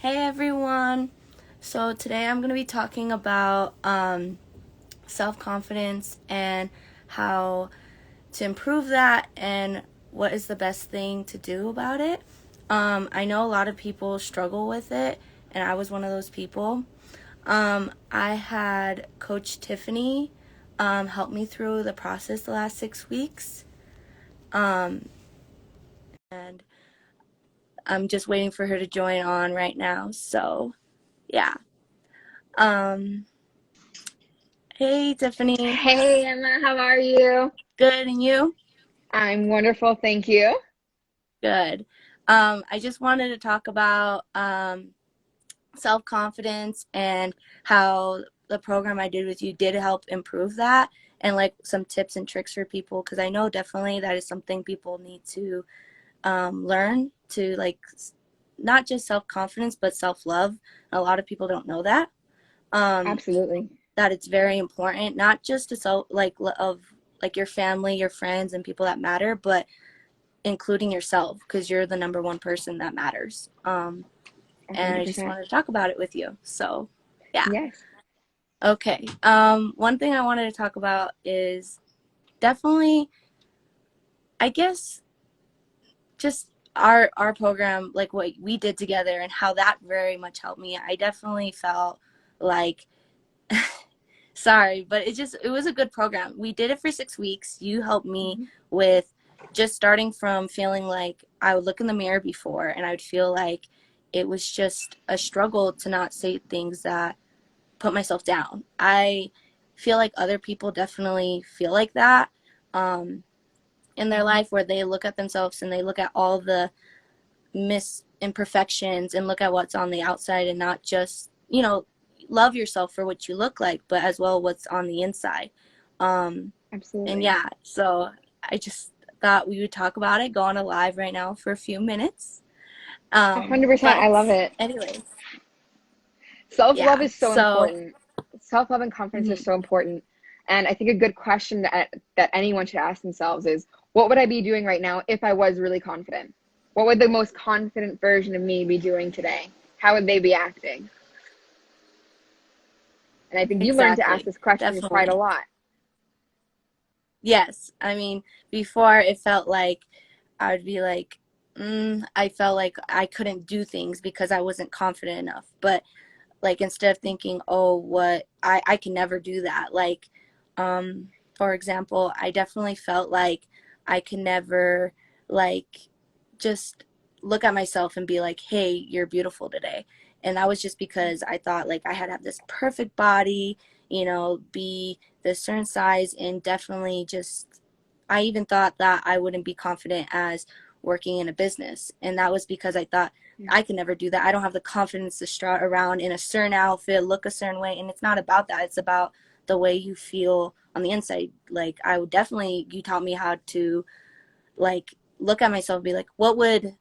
Hey everyone. So today I'm going to be talking about self-confidence and how to improve that and what is the best thing to do about it. I know a lot of people struggle with it, and I was one of those people. I had Coach Tiffany help me through the process the last 6 weeks. And I'm just waiting for her to join on right now. So, yeah. Um, Hey, Tiffany. Hey Emma, how are you? Good, and you? I'm wonderful, thank you. Good. I just wanted to talk about self-confidence and how the program I did with you did help improve that, and like some tips and tricks for people, because I know definitely that is something people need to learn to, like, not just self-confidence, but self-love. A lot of people don't know that. Um, Absolutely. that it's very important, not just to of like your family, your friends, and people that matter, but including yourself, because you're the number one person that matters. And I just 100%. wanted to talk about it with you. So, yeah. Yes. Okay. One thing I wanted to talk about is definitely, I guess, just our program, like what we did together and how that very much helped me. I definitely felt like sorry, but it was a good program. We did it for 6 weeks. You helped me Mhm. with just starting from feeling like I would look in the mirror before and I would feel like it was just a struggle to not say things that put myself down. I feel like other people definitely feel like that in their Mhm. life, where they look at themselves and they look at all the imperfections and look at what's on the outside, and not just, love yourself for what you look like, but as well what's on the inside. Um, and Absolutely. yeah, so I just thought we would talk about it, go on a live right now for a few minutes. 100%. But I love it. anyways, Self-love yeah, is so so important. Self-love and confidence are mhm, so important. And I think a good question that anyone should ask themselves is, what would I be doing right now if I was really confident? What would the most confident version of me be doing today? How would they be acting? And I think you learned to ask exactly, this question quite a definitely. lot. Yes, I mean, before it felt like I would be like, I felt like I couldn't do things because I wasn't confident enough. But like, instead of thinking, oh, what, I can never do that, like, for example, I definitely felt like I can never, like, just look at myself and be like, hey, you're beautiful today. And that was just because I thought like I had to have this perfect body, be this certain size, and definitely just, I even thought that I wouldn't be confident as working in a business. And that was because I thought Yeah. I can never do that. I don't have the confidence to strut around in a certain outfit, look a certain way. And it's not about that. It's about the way you feel on the inside. Like, I would definitely, you taught me how to, like, look at myself and be like, what would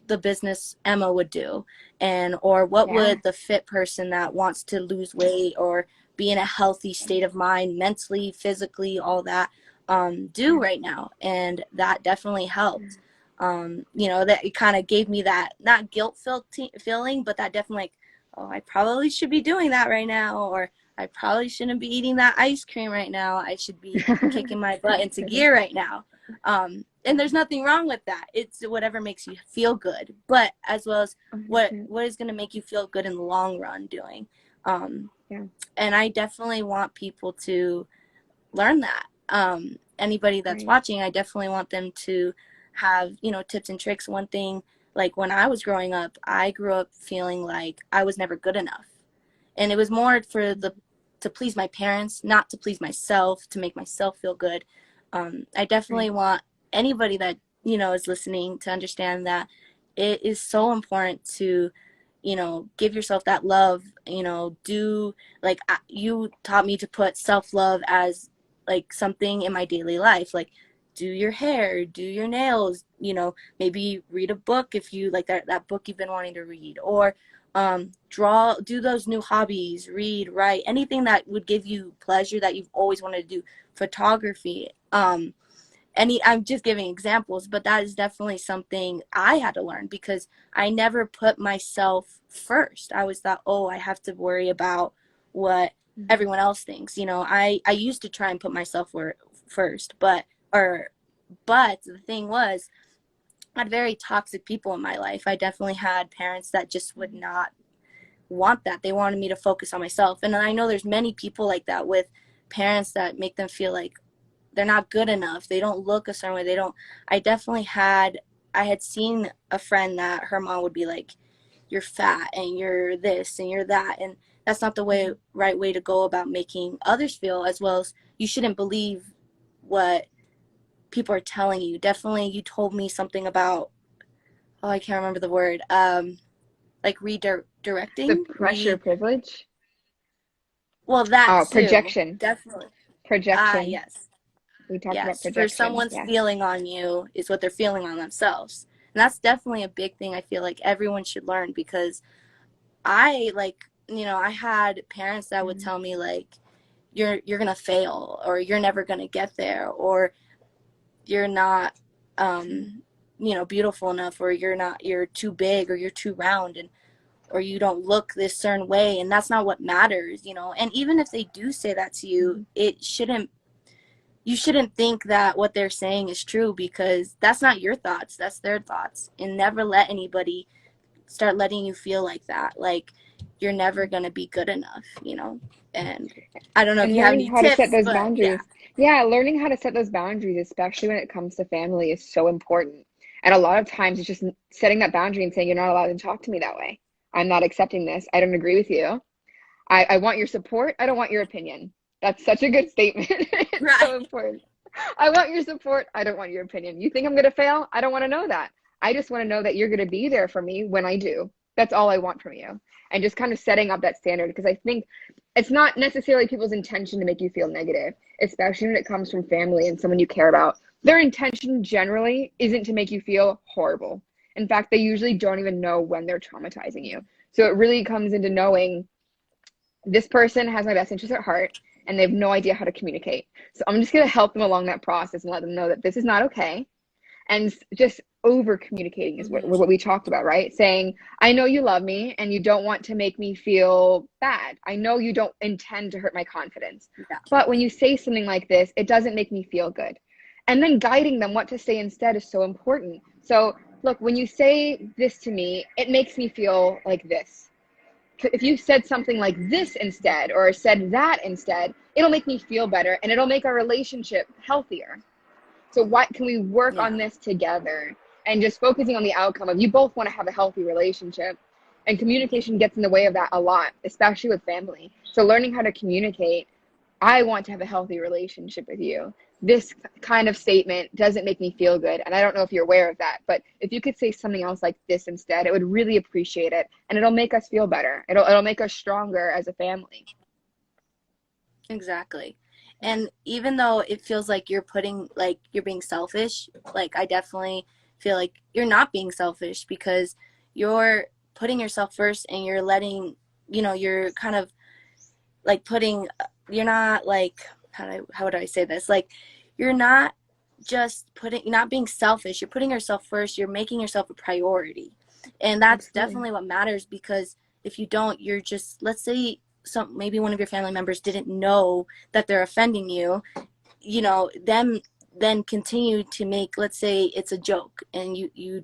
the business Emma would do? And, or what Yeah. would the fit person that wants to lose weight or be in a healthy state of mind, mentally, physically, all that, do Yeah. right now? And that definitely helped. That it kind of gave me that, not guilt feeling, but that definitely, like, oh, I probably should be doing that right now, or I probably shouldn't be eating that ice cream right now. I should be kicking my butt into gear right now. And there's nothing wrong with that. It's whatever makes you feel good, but as well as what 100%. what is going to make you feel good in the long run doing. Um, Yeah. and I definitely want people to learn that. Anybody that's Right. watching, I definitely want them to have, tips and tricks. One thing, like when I was growing up, I grew up feeling like I was never good enough. And it was more for the to please my parents, not to please myself, to make myself feel good. I definitely Right. want anybody that, is listening to understand that it is so important to, give yourself that love, do, like, you taught me to put self-love as like something in my daily life, like do your hair, do your nails, maybe read a book if you like that book you've been wanting to read, or draw, do those new hobbies, read, write, anything that would give you pleasure that you've always wanted to do, photography. I'm just giving examples, but that is definitely something I had to learn because I never put myself first. I always thought, oh, I have to worry about what Mhm. everyone else thinks. I used to try and put myself first, or but the thing was, I had very toxic people in my life. I definitely had parents that just would not want that. They wanted me to focus on myself. And I know there's many people like that with parents that make them feel like they're not good enough. They don't look a certain way. They don't. I definitely had. I had seen a friend that her mom would be like, "You're fat and you're this and you're that," and that's not the right way to go about making others feel. As well as you shouldn't believe what people are telling you. Definitely, you told me something about. Oh, I can't remember the word. Like The redirecting. pressure privilege. Well, that Oh, too. projection. Definitely. Ah, Projection. yes. We talked about Yes, for projection. someone's Yeah. feeling on you is what they're feeling on themselves. And that's definitely a big thing I feel like everyone should learn because I had parents that would Mhm. tell me like you're going to fail or you're never going to get there or you're not beautiful enough or you're too big or you're too round and or you don't look this certain way and that's not what matters. And even if they do say that to you, Mhm. you shouldn't think that what they're saying is true because that's not your thoughts, that's their thoughts. And never let anybody start letting you feel like that. Like you're never going to be good enough. And I don't know if And you have learning any how to set tips, those but yeah. boundaries. Yeah, learning how to set those boundaries, especially when it comes to family, is so important. And a lot of times it's just setting that boundary and saying, you're not allowed to talk to me that way. I'm not accepting this. I don't agree with you. I want your support. I don't want your opinion. That's such a good statement. It's Right. so important. I want your support. I don't want your opinion. You think I'm going to fail? I don't want to know that. I just want to know that you're going to be there for me when I do. That's all I want from you. And just kind of setting up that standard because I think it's not necessarily people's intention to make you feel negative, especially when it comes from family and someone you care about. Their intention generally isn't to make you feel horrible. In fact, they usually don't even know when they're traumatizing you. So it really comes into knowing this person has my best interest at heart and they have no idea how to communicate. So I'm just going to help them along that process and let them know that this is not okay. And just over communicating is Mm-hmm. what we talked about, right? Saying, I know you love me and you don't want to make me feel bad. I know you don't intend to hurt my confidence. Yeah. But when you say something like this, it doesn't make me feel good. And then guiding them what to say instead is so important. So, look, when you say this to me, it makes me feel like this. If you said something like this instead or said that instead, it'll make me feel better and it'll make our relationship healthier. So what can we work Yeah. on this together and just focusing on the outcome of you both want to have a healthy relationship and communication gets in the way of that a lot, especially with family. So learning how to communicate, I want to have a healthy relationship with you. This kind of statement doesn't make me feel good. And I don't know if you're aware of that, but if you could say something else like this instead, it would really appreciate it and it'll make us feel better. It'll make us stronger as a family. Exactly. And even though it feels like you're being selfish, like I definitely feel like you're not being selfish because you're putting yourself first and you're you're kind of like you're not like, how would I say this? Like, you're not you're not being selfish. You're putting yourself first. You're making yourself a priority. And that's Absolutely. definitely what matters because if you don't, you're just, let's say maybe one of your family members didn't know that they're offending you, them then continue to make, let's say it's a joke and you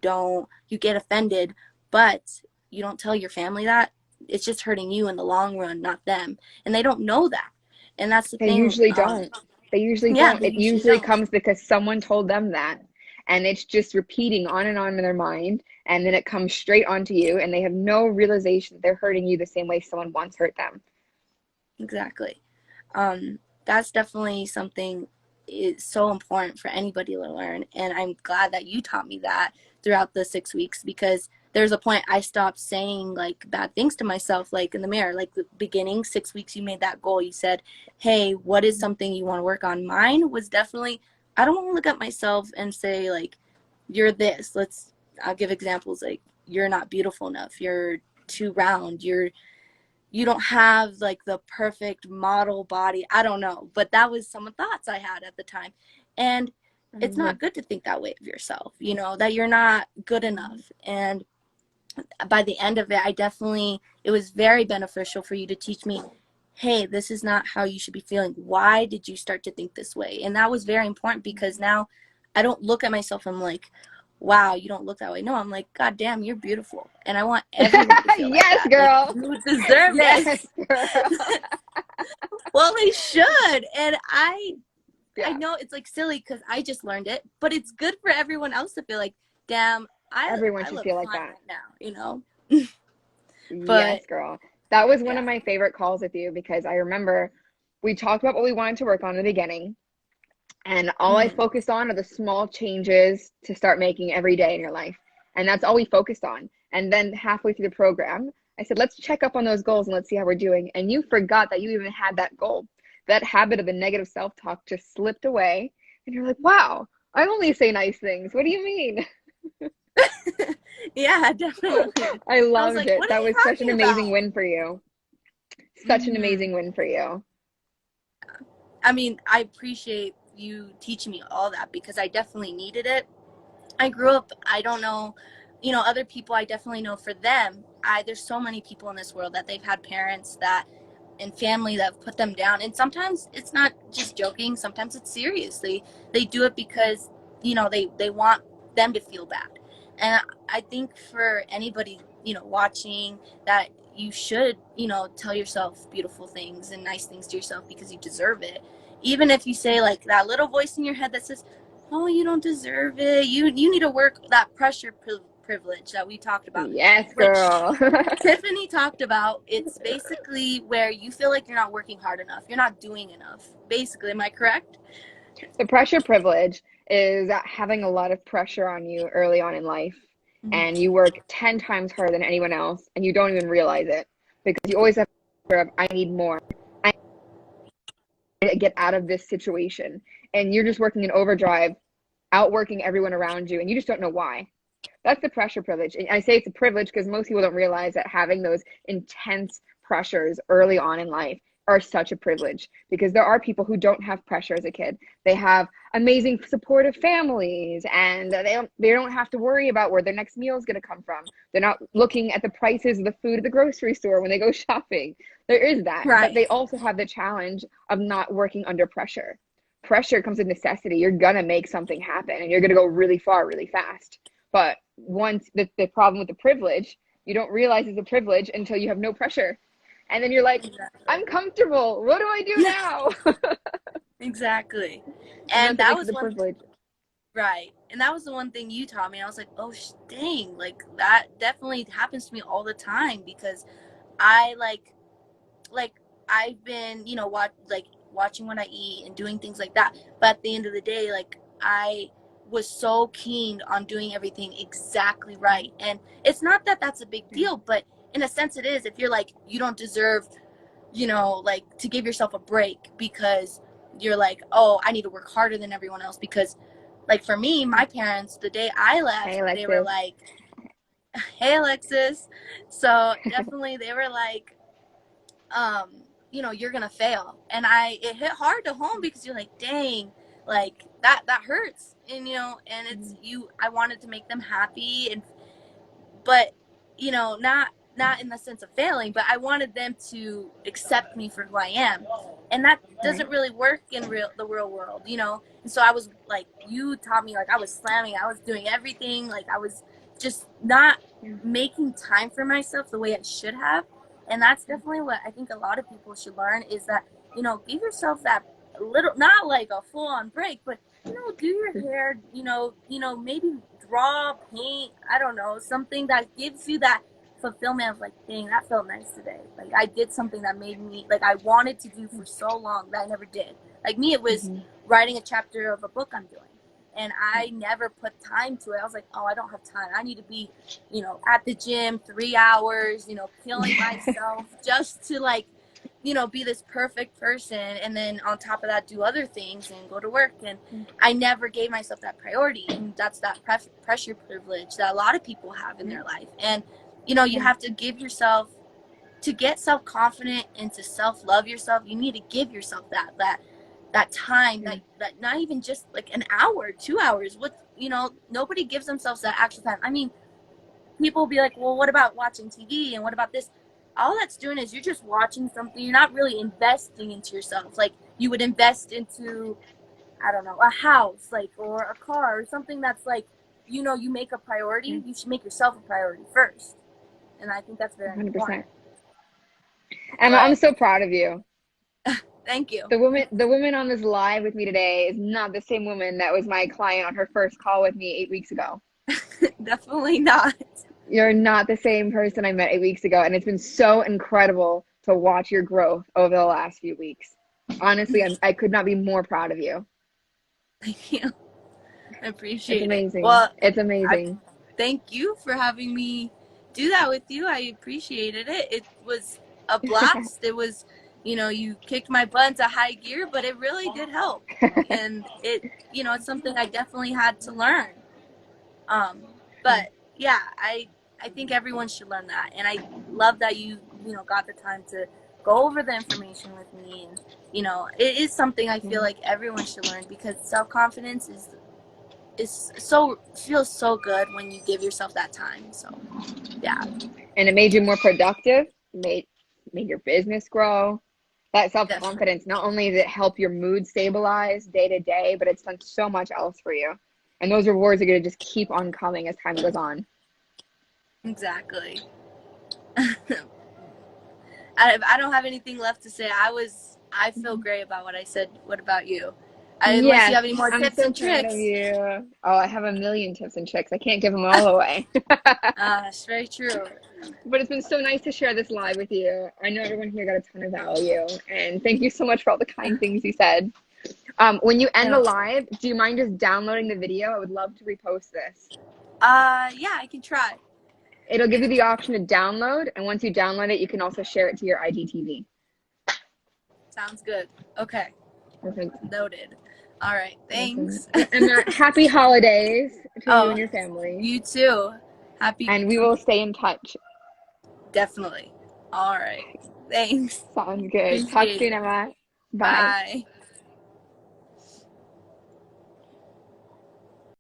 get offended, but you don't tell your family that, it's just hurting you in the long run, not them. And they don't know that. And that's the They thing. usually don't. They usually Yeah, don't. they It usually usually don't. comes because someone told them that. And it's just repeating on in their mind. And then it comes straight onto you. And they have no realization that they're hurting you the same way someone once hurt them. Exactly. That's definitely something is so important for anybody to learn. And I'm glad that you taught me that throughout the 6 weeks because there's a point I stopped saying like bad things to myself, like in the mirror, like the beginning 6 weeks, you made that goal. You said, hey, what is something you want to work on? Mine was definitely, I don't want to look at myself and say like, you're this. I'll give examples like, you're not beautiful enough. You're too round. You don't have like the perfect model body. I don't know, but that was some thoughts I had at the time. And it's Mhm. not good to think that way of yourself, you know, that you're not good enough. And by the end of it, it was very beneficial for you to teach me, hey, this is not how you should be feeling. Why did you start to think this way? And that was very important because now I don't look at myself and I'm like, wow, you don't look that way. No, I'm like, God damn, you're beautiful. And I want everyone to feel like Yes, that. Like, girl. you deserve Yes, this. girl. Well, they should. And I Yeah, know it's like silly because I just learned it, but it's good for everyone else to feel like, damn, everyone I should look feel like fine that. right now, you know? Yes, But girl. That was one yeah. of my favorite calls with you because I remember we talked about what we wanted to work on in the beginning, and all I Mm-hmm. focused on are the small changes to start making every day in your life. And that's all we focused on. And then halfway through the program, I said, let's check up on those goals and let's see how we're doing. And you forgot that you even had that goal. That habit of the negative self talk just slipped away. And you're like, wow, I only say nice things. What do you mean? Yeah, definitely. I I was loved like, it. what are That you was such an talking amazing about? win for you. Such an Mm-hmm. amazing win for you. I mean, I appreciate you teaching me all that because I definitely needed it. I grew up, I don't know, you know, other people I definitely know for them, there's so many people in this world that they've had parents that and family that have put them down. And sometimes it's not just joking, sometimes it's serious. They do it because, you know, they want them to feel bad. And I think for anybody, you know, watching that you should, you know, tell yourself beautiful things and nice things to yourself because you deserve it. Even if you say like that little voice in your head that says, oh, you don't deserve it. You need to work that pressure privilege that we talked about, Yes, which girl. Tiffany talked about. It's basically where you feel like you're not working hard enough. You're not doing enough. Basically, am I correct? The pressure privilege is having a lot of pressure on you early on in life, and Mm-hmm. you work 10 times harder than anyone else, and you don't even realize it because you always have pressure of, I need more. I need to get out of this situation. And you're just working in overdrive, outworking everyone around you, and you just don't know why. That's the pressure privilege. And I say it's a privilege because most people don't realize that having those intense pressures early on in life are such a privilege because there are people who don't have pressure as a kid. They have amazing supportive families and they don't have to worry about where their next meal is going to come from. They're not looking at the prices of the food at the grocery store when they go shopping. There is that, but Right. they also have the challenge of not working under pressure. Pressure comes with necessity. You're going to make something happen and you're going to go really far really fast. But once the problem with the privilege, you don't realize it's a privilege until you have no pressure. And then you're like, Exactly. I'm comfortable. What do I do Yeah. now? Exactly. And And that's what that makes it was the one. privilege. Right. And that was the one thing you taught me. I was like, oh, dang, like that definitely happens to me all the time because I like I've been, you know, watching what I eat and doing things like that. But at the end of the day, like I was so keen on doing everything exactly right. And it's not that that's a big deal, but in a sense it is. If you're like you don't deserve, you know, like to give yourself a break because you're like, "Oh, I need to work harder than everyone else." Because like for me, my parents, the day I Hey, left, they were Alexis. like, "Hey, Alexis." So, definitely they were like you know, you're gonna fail. And it hit hard to home because you're like, dang, like that hurts. And you know, and it's you I wanted to make them happy and but you know, not in the sense of failing, but I wanted them to accept me for who I am. And that Right. doesn't really work in the real world, you know. And so I was like, you taught me like I was slamming, I was doing everything, like I was just not Yeah. making time for myself the way I should have. And that's definitely what I think a lot of people should learn is that, you know, give yourself that little, not like a full on break, but you know, do your hair, maybe draw, paint, I don't know, something that gives you that fulfillment of like, dang, that felt nice today. Like I did something that made me like I wanted to do for so long that I never did. Like me, it was Mm-hmm. writing a chapter of a book I'm doing. And I never put time to it. I was like, oh, I don't have time. I need to be, you know, at the gym 3 hours, you know, killing myself just to like, you know, be this perfect person. And then on top of that, do other things and go to work. And I never gave myself that priority. And that's that pressure privilege that a lot of people have in their life. And, you know, you Yeah. have to give yourself, to get self confident and to self love yourself, you need to give yourself that that time, Yeah. that not even just like an hour, 2 hours. What, nobody gives themselves that actual time. I mean, people will be like, well, what about watching TV and what about this? All that's doing is you're just watching something. You're not really investing into yourself. Like you would invest into, I don't know, a house, like, or a car or something that's like, you make a Yeah. priority. You should make yourself a priority first. And I think that's very 100%. important. Emma, I'm But so proud of you. thank you. The woman on this live with me today is not the same woman that was my client on her first call with me 8 weeks ago. Definitely not. You're not the same person I met 8 weeks ago, and it's been so incredible to watch your growth over the last few weeks. Honestly, I could not be more proud of you. Thank you. I It's appreciate it. amazing. Well, It's I amazing. thank you for having me do that with you. I appreciated it. It was a blast. It was, you kicked my butt into high gear, but it really did help. And it's something I definitely had to learn. Um, but yeah, I think everyone should learn that, and I love that you got the time to go over the information with me, and it is something I feel like everyone should learn because self confidence is so feels so good when you give yourself that time. So yeah, And it made you more productive, made your business grow. That definitely, self-confidence, not only did it help your mood stabilize day to day, but it's done so much else for you. And those rewards are going to just keep on coming as time goes on. exactly. I don't have anything left to say. I feel great about what I said. What about you? Unless you Yes, have any more I'm tips so and proud of tricks. you. Oh, I have a million tips and tricks. I can't give them all away. It's very true. But it's been so nice to share this live with you. I know everyone here got a ton of value. And thank you so much for all the kind things you said. When you end the No. live, do you mind just downloading the video? I would love to repost this. Yeah, I can try. It'll give you the option to download, and once you download it, you can also share it to your IGTV. Sounds good. Okay. Perfect. Noted. All right. Awesome. Thanks. Well, Emma, happy holidays to you and Oh, your family, you too. Happy. and we will stay in touch. Definitely. All right. Thanks. Sounds good. Talk Appreciate soon, it. Emma. Bye. Bye.